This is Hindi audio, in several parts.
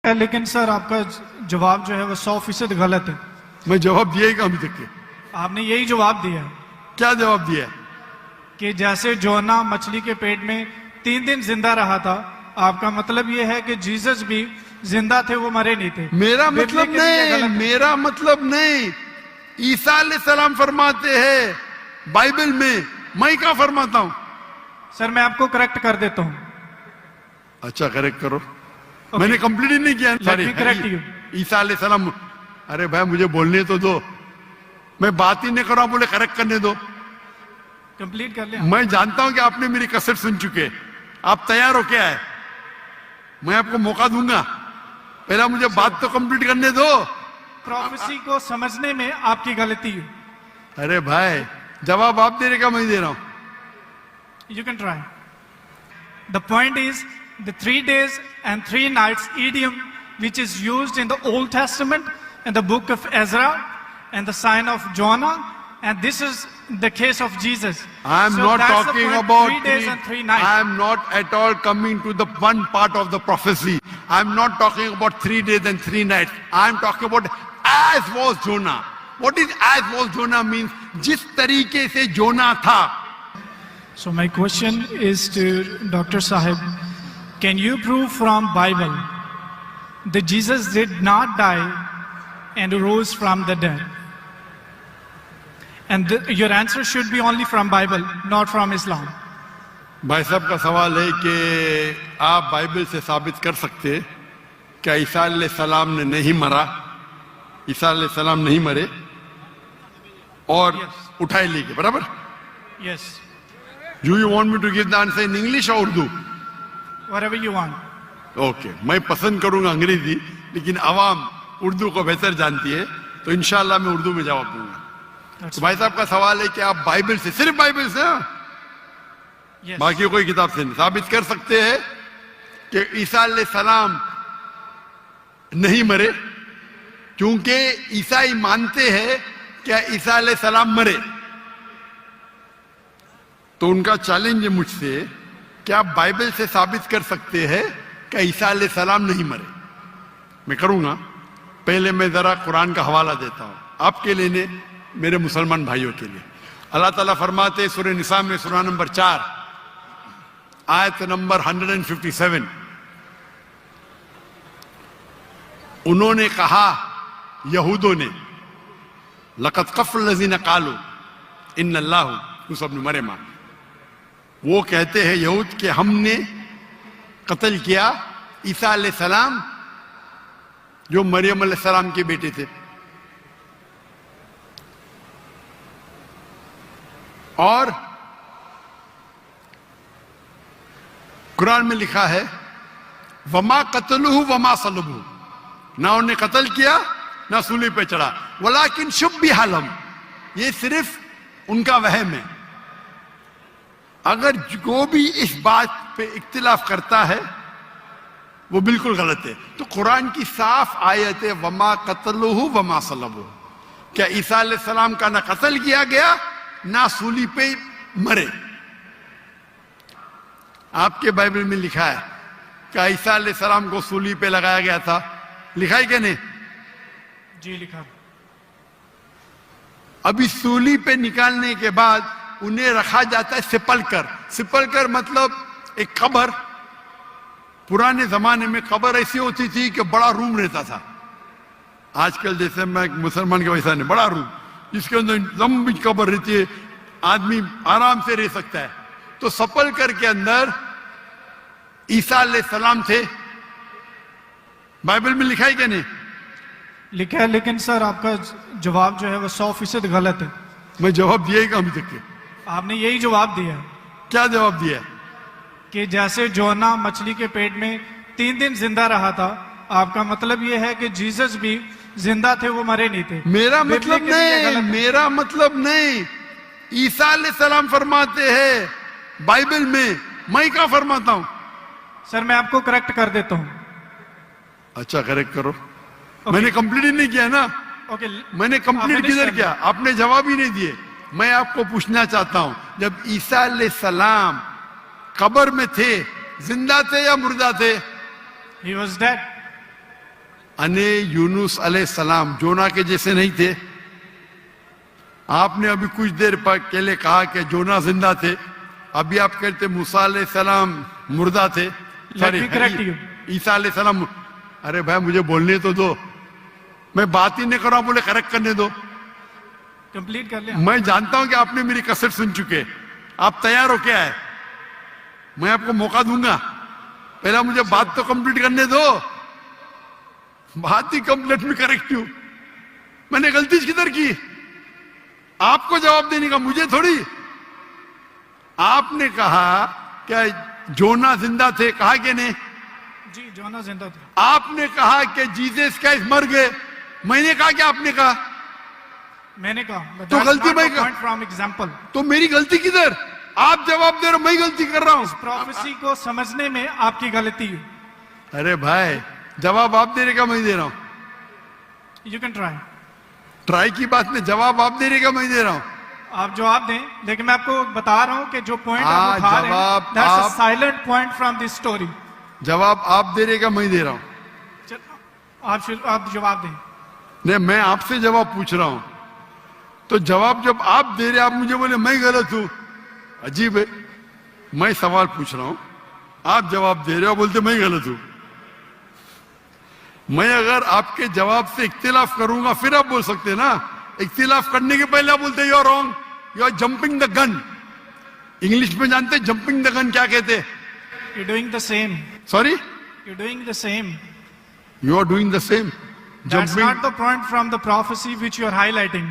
लेकिन सर आपका जवाब जो है वो 100% गलत है। मैं जवाब दिया ही कहा अभी तक के? आपने यही जवाब दिया है क्या जवाब दिया है? कि जैसे जोना मछली के पेट में 3 दिन जिंदा रहा था, आपका मतलब ये है कि जीसस भी जिंदा थे, वो मरे नहीं थे। मेरा मतलब नहीं, मेरा मतलब नहीं। ईसा अलैहिस्सलाम फरमाते हैं बाइबल में, मैं क्या फरमाता हूं? सर मैं आपको करेक्ट कर देता हूं। अच्छा करेक्ट करो। मैंने कंप्लीट ही नहीं किया। Correct you. ईसा अलैहिस्सलाम, अरे भाई मुझे बोलने तो दो, मैं बात ही नहीं कर रहा हूं, बोले करेक्ट करने दो। कंप्लीट कर लिया। मैं जानता हूं कि आपने मेरी कसर सुन चुके, आप तैयार हो क्या है? मैं आपको मौका दूंगा, पहला मुझे बात तो कंप्लीट करने दो। प्रोफेसी को समझने में आपकी गलती है। अरे भाई जवाब आप दे रहे का मैं दे रहा हूं? You can try. The point is the 3 days and 3 nights idiom which is used in the Old Testament and the book of Ezra and the sign of Jonah, and this is the case of Jesus. I am So not that's the talking point, about 3 days and 3 nights. I am not at all coming to the one part of the prophecy. I am not talking about 3 days and 3 nights. I am talking about as was Jonah. What is as was Jonah means? जिस तरीके से जोना था। So my question is to Dr. Sahib, can you prove from Bible that Jesus did not die and rose from the dead? And your answer should be only from Bible, not from Islam. भाई साहब का सवाल है कि आप बाइबल से साबित कर सकते हैं क्या ईसा अलैहिस्सलाम ने नहीं मरा, ईसा अलैहिस्सलाम नहीं मरे और उठाए ले गए, बराबर? Yes. Do you want me to give the answer in English or Urdu? Whatever you want. Okay, मैं पसंद करूंगा अंग्रेजी, लेकिन आवाम उर्दू को बेहतर जानती है, तो इंशाल्लाह मैं उर्दू में जवाब दूंगा। तो भाई साहब का सवाल है कि आप बाइबल से, सिर्फ बाइबल से, Yes. बाकी कोई किताब से नहीं साबित कर सकते हैं कि ईसा अलैहिस्सलाम नहीं मरे, क्योंकि ईसाई मानते हैं कि ईसा अलैहिस्सलाम मरे। तो उनका चैलेंज है मुझसे कि आप बाइबल से साबित कर सकते हैं कि ईसा अलैहिस्सलाम नहीं मरे। मैं करूंगा, पहले मैं जरा कुरान का हवाला देता हूं आपके लिए, मेरे मुसलमान भाइयों के लिए। अल्लाह ताला फरमाते सूरह निसा में, सूरह नंबर 4 आयत नंबर 157, उन्होंने कहा, यहूदों ने, लक़द कफ़र लज़ीना क़ालू इन्नल्लाहु मूसा इब्न मरियम, वो कहते हैं यहूद कि हमने कत्ल किया ईसा अलैहिस्सलाम जो मरियम अलैहिस्सलाम के बेटे थे। और कुरान में लिखा है वमा कतलुहु वमा सलबुहु, ना उन्हें कत्ल किया ना सूली पे चढ़ा, वलाकिन शुब्बिह लहुम, ये सिर्फ उनका वहम है। अगर जो भी इस बात पे इख्तिलाफ करता है वो बिल्कुल गलत है। तो कुरान की साफ आयत है वमा कतलुहु वमा सलबुहु, क्या ईसा अलैहिस्सलाम का ना कत्ल किया गया ना सूली पे मरे। आपके बाइबल में लिखा है क्या ईसा अलैहिस्सलाम को सूली पे लगाया गया था? लिखा है क्या नहीं? जी लिखा। अभी सूली पे निकालने के बाद उन्हें रखा जाता है सिपलकर। सिपलकर मतलब एक कब्र। पुराने जमाने में कब्र ऐसी होती थी कि बड़ा रूम रहता था। आजकल जैसे मैं मुसलमान के वैसा नहीं, बड़ा रूम जिसके अंदर लंबी कब्र रहती है, आदमी आराम से रह सकता है। तो सपलकर के अंदर ईसा अलैहिस्सलाम थे। बाइबल में लिखा है क्या नहीं? लिखा है, लेकिन सर आपका जवाब जो है वो 100% गलत है। मैं जवाब दिया ही कहा अभी तक के? आपने यही जवाब दिया है। क्या जवाब दिया है? कि जैसे जोना मछली के पेट में 3 दिन जिंदा रहा था, आपका मतलब ये है कि जीसस भी जिंदा थे, वो मरे नहीं थे। मेरा मतलब नहीं, मेरा मतलब नहीं। ईसा अलैहिस्सलाम फरमाते हैं बाइबल में, मैं क्या फरमाता हूं? सर मैं आपको करेक्ट कर देता हूं। अच्छा करेक्ट करो। मैंने कंप्लीट ही नहीं किया ना। ओके, मैंने कंप्लीट किधर किया? आपने जवाब ही नहीं दिए। मैं आपको पूछना चाहता हूं, जब ईसा अलैहिस्सलाम कब्र में थे, जिंदा थे या मुर्दा थे? He was dead. अने यूनुस अलैहिस्सलाम जोना के जैसे नहीं थे। आपने अभी कुछ देर पहले कहा कि जोना जिंदा थे, अभी आप कहते मूसा अलैहिस्सलाम मुर्दा थे। Let me correct you. ईसा अलैहिस्सलाम। अरे भाई मुझे बोलने तो दो, मैं बात ही नहीं कर रहा हूं, बोले करेक्ट करने दो। कंप्लीट कर लिया। मैं जानता हूं कि आपने मेरी कसर सुन चुके, आप तैयार हो क्या है? मैं आपको मौका दूंगा, पहला मुझे बात तो कंप्लीट करने दो। बात ही कंप्लीट में करेक्ट हूं। मैंने गलती किधर की? आपको जवाब देने का, मुझे थोड़ी। आपने कहा क्या जोना जिंदा थे, कहा कि नहीं? जी, जोना जिंदा थे। आपने कहा कि जीसस क्राइस्ट मर गए, मैंने कहा कि आपने कहा? मैंने कहा। तो गलती मैं पॉइंट फ्रॉम एग्जांपल। तो मेरी गलती किधर? आप जवाब दे रहे हो, मैं गलती कर रहा हूं। प्रोफेसी को समझने में आपकी गलती है। अरे भाई जवाब आप दे रहे का मैं दे रहा हूं? You can try. ट्राई की बात नहीं, जवाब आप दे रहे का मैं दे रहा हूं। आप जवाब दें, लेकिन मैं आपको बता रहा हूं कि जो पॉइंट हाँ, आप उठा रहे हैं, जवाब दैट्स अ आप- silent point from this story. जवाब आप दे रहे का मैं दे रहा हूं। आप जवाब दें। नहीं, मैं आपसे जवाब पूछ रहा हूं, तो जवाब जब आप दे रहे, आप मुझे बोले मैं गलत हूं। अजीब है, मैं सवाल पूछ रहा हूं, आप जवाब दे रहे हो, बोलते मैं गलत हूं। मैं अगर आपके जवाब से इख्तिलाफ करूंगा फिर आप बोल सकते हैं ना। इख्तिलाफ करने के पहले आप बोलते you are wrong, you are jumping the gun. English में जानते हैं जंपिंग द गन क्या कहते हैं? You doing the same. Sorry, you doing the same. You are doing the same. That's not the point from the prophecy which you are highlighting.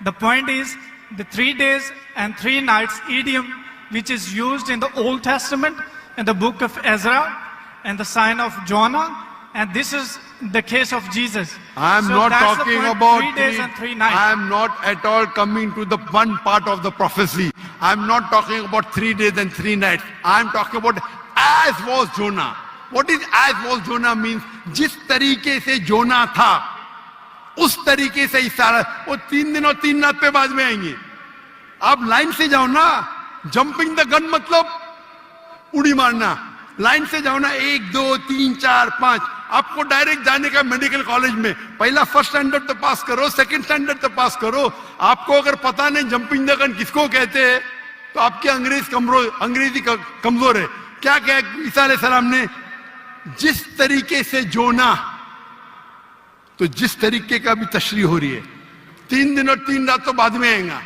The point is the 3 days and 3 nights idiom which is used in the Old Testament in the book of Ezra and the sign of Jonah, and this is the case of Jesus. I am So not that's the talking point, about 3 days and 3 nights. I am not at all coming to the one part of the prophecy. I am not talking about 3 days and 3 nights. I am talking about as was Jonah. What is as was Jonah means? जिस तरीके से जोना था उस तरीके से ईसा, वो 3 दिन और 3 रात पे बाद में आएंगे। आप लाइन से जाओ ना। जंपिंग द गन मतलब उड़ी मारना। लाइन से जाओ ना, 1 2 3 4 5। आपको डायरेक्ट जाने का मेडिकल कॉलेज में, पहला फर्स्ट स्टैंडर्ड तो पास करो, सेकंड स्टैंडर्ड तो पास करो। आपको अगर पता नहीं जंपिंग द गन किसको कहते हैं, तो आपकी अंग्रेजी कमजोर है। क्या कहा ईसा अलैहिस्सलाम ने? जिस तरीके से जोना, तो जिस तरीके का भी तशरीह हो रही है, 3 दिन और 3 रात तो बाद में आएगा।